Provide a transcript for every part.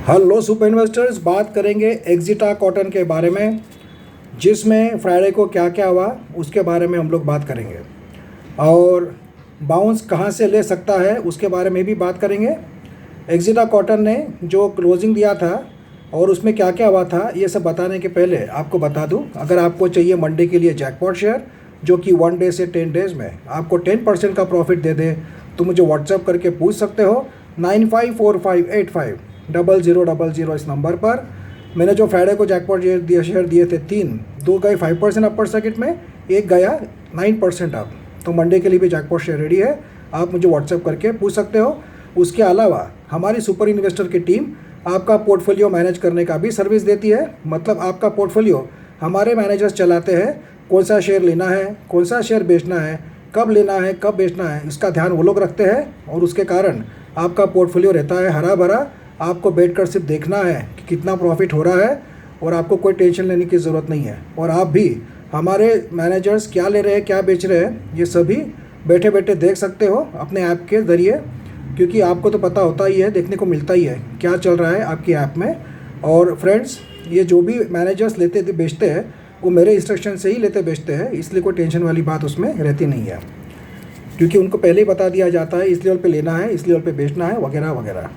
Hello super investors, बात करेंगे एक्जिटा cotton के बारे में, जिसमें फ्राइडे को क्या क्या हुआ उसके बारे में हम लोग बात करेंगे और बाउंस कहां से ले सकता है उसके बारे में भी बात करेंगे। एक्जिटा कॉटन ने जो क्लोजिंग दिया था और उसमें क्या क्या हुआ था ये सब बताने के पहले आपको बता दूं, अगर आपको चाहिए मंडे के लिए जैकपॉट शेयर जो कि 1 डे से 10 डेज़ में आपको 10% का प्रॉफिट दे दे तो मुझे व्हाट्सएप करके पूछ सकते हो 9545850000 इस नंबर पर। मैंने जो फ्राइडे को जैकपॉट शेयर दिए थे 3, 2 गए 5% अपर सर्किट में, एक गया 9% अप। तो मंडे के लिए भी जैकपॉट शेयर रेडी है, आप मुझे व्हाट्सएप करके पूछ सकते हो। उसके अलावा हमारी सुपर इन्वेस्टर की टीम आपका पोर्टफोलियो मैनेज करने का भी सर्विस देती है। मतलब आपका पोर्टफोलियो हमारे मैनेजर्स चलाते हैं, कौन सा शेयर लेना है, कौन सा शेयर बेचना है, कब लेना है, कब बेचना है, इसका ध्यान वो लोग रखते हैं और उसके कारण आपका पोर्टफोलियो रहता है हरा भरा। आपको बैठकर सिर्फ देखना है कि कितना प्रॉफिट हो रहा है और आपको कोई टेंशन लेने की ज़रूरत नहीं है। और आप भी हमारे मैनेजर्स क्या ले रहे हैं, क्या बेच रहे हैं, ये सभी बैठे बैठे देख सकते हो अपने ऐप के ज़रिए, क्योंकि आपको तो पता होता ही है, देखने को मिलता ही है क्या चल रहा है आपकी ऐप में। और फ्रेंड्स, ये जो भी मैनेजर्स लेते बेचते हैं वो मेरे इंस्ट्रक्शन से ही लेते बेचते हैं, इसलिए कोई टेंशन वाली बात उसमें रहती नहीं है, क्योंकि उनको पहले ही बता दिया जाता है इस लेवल पे लेना है, इस लेवल पे बेचना है, वगैरह वगैरह।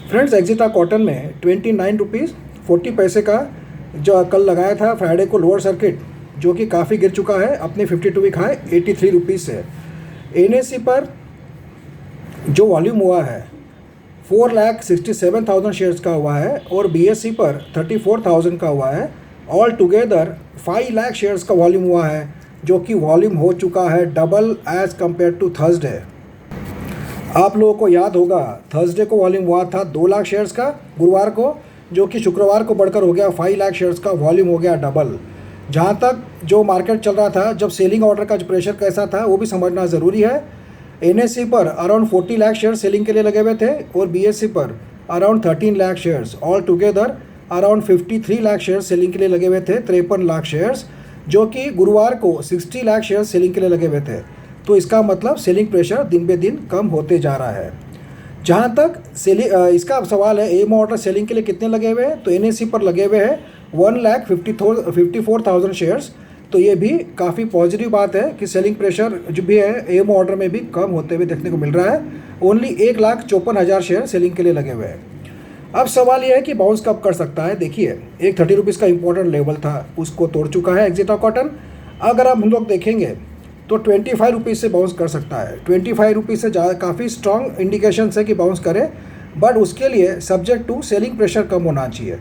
फ्रेंड्स, एक्जिटा कॉटन में 29 रुपीज़ 40 पैसे का जो कल लगाया था फ्राइडे को लोअर सर्किट, जो कि काफ़ी गिर चुका है अपने 52 वीक हाई 83 रुपीज़ से। एनएससी पर जो वॉल्यूम हुआ है 4,67,000 शेयर्स का हुआ है और बीएससी पर 34,000 का हुआ है। ऑल टुगेदर 5 लाख शेयर्स का वॉल्यूम हुआ है, जो कि वॉल्यूम हो चुका है double as compare to Thursday. आप लोगों को याद होगा थर्सडे को वॉल्यूम हुआ था 2 लाख शेयर्स का गुरुवार को, जो कि शुक्रवार को बढ़कर हो गया 5 लाख शेयर्स का, वॉल्यूम हो गया डबल। जहां तक जो मार्केट चल रहा था, जब सेलिंग ऑर्डर का जो प्रेशर कैसा था वो भी समझना ज़रूरी है। एनएससी पर अराउंड 40 लाख शेयर सेलिंग के लिए लगे हुए थे और बीएससी पर around 13 lakh shares, all together around 53 lakh share selling के लिए लगे हुए थे, 53 लाख शेयर्स, जो कि गुरुवार को 60 लाख शेयर सेलिंग के लिए लगे हुए थे। तो इसका मतलब सेलिंग प्रेशर दिन बे दिन कम होते जा रहा है। जहाँ तक इसका सवाल है एम ऑर्डर सेलिंग के लिए कितने लगे हुए हैं, तो एनएससी पर लगे हुए हैं 1,54,000 शेयर्स। तो ये भी काफ़ी पॉजिटिव बात है कि सेलिंग प्रेशर जो भी है एम ऑर्डर में भी कम होते हुए देखने को मिल रहा है। ओनली 1,54,000 शेयर सेलिंग के लिए लगे हुए हैं। अब सवाल यह है कि बाउंस कब कर सकता है। देखिए, एक 30 रुपीज़ का इंपॉर्टेंट लेवल था, उसको तोड़ चुका है एक्जिटा कॉटन। अगर हम लोग देखेंगे तो 25 रुपीज़ से बाउंस कर सकता है। 25 रुपीज़ से ज़्यादा काफ़ी स्ट्रॉन्ग इंडिकेशन है कि बाउंस करे, बट उसके लिए सब्जेक्ट टू सेलिंग प्रेशर कम होना चाहिए।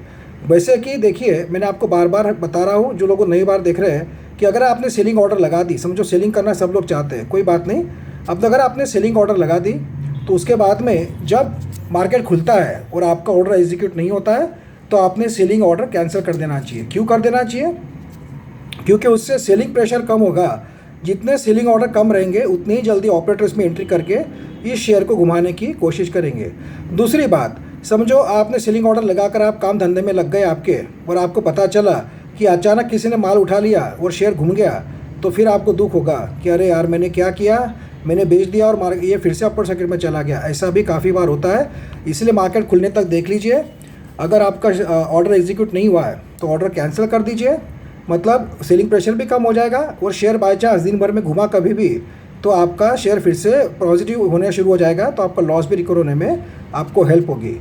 वैसे कि देखिए, मैंने आपको बार बार बता रहा हूँ, जो लोग नई बार देख रहे हैं, कि अगर आपने सेलिंग ऑर्डर लगा दी, समझो सेलिंग करना सब लोग चाहते हैं, कोई बात नहीं। अब अगर आपने सेलिंग ऑर्डर लगा दी तो उसके बाद में जब मार्केट खुलता है और आपका ऑर्डर एग्जीक्यूट नहीं होता है तो आपने सेलिंग ऑर्डर कैंसिल कर देना चाहिए। क्यों कर देना चाहिए? क्योंकि उससे सेलिंग प्रेशर कम होगा। जितने सेलिंग ऑर्डर कम रहेंगे उतनी ही जल्दी ऑपरेटर्स में एंट्री करके इस शेयर को घुमाने की कोशिश करेंगे। दूसरी बात, समझो आपने सेलिंग ऑर्डर लगाकर आप काम धंधे में लग गए आपके, और आपको पता चला कि अचानक किसी ने माल उठा लिया और शेयर घूम गया, तो फिर आपको दुख होगा कि अरे यार, मैंने क्या किया, मैंने बेच दिया और ये फिर से अपर सर्किट में चला गया। ऐसा भी काफ़ी बार होता है, इसलिए मार्केट खुलने तक देख लीजिए। अगर आपका ऑर्डर एग्जीक्यूट नहीं हुआ है तो ऑर्डर कैंसिल कर दीजिए, मतलब सेलिंग प्रेशर भी कम हो जाएगा। और शेयर बाय चांस दिन भर में घुमा कभी भी तो आपका शेयर फिर से पॉजिटिव होने शुरू हो जाएगा, तो आपका लॉस भी रिकवर होने में आपको हेल्प होगी।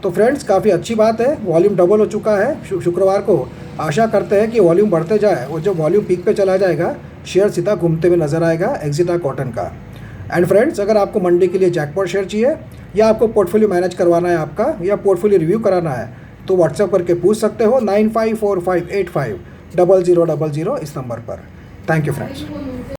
तो फ्रेंड्स, काफ़ी अच्छी बात है, वॉल्यूम डबल हो चुका है शुक्रवार को। आशा करते हैं कि वॉल्यूम बढ़ते जाए और जब वॉल्यूम पीक पे चला जाएगा शेयर सीधा घूमते हुए नजर आएगा एक्जिटा कॉटन का। एंड फ्रेंड्स, अगर आपको मंडे के लिए जैकपॉट शेयर चाहिए या आपको पोर्टफोलियो मैनेज करवाना है आपका, या पोर्टफोलियो रिव्यू कराना है, तो व्हाट्सएप करके पूछ सकते हो 9545850000 इस नंबर पर। Thank you friends.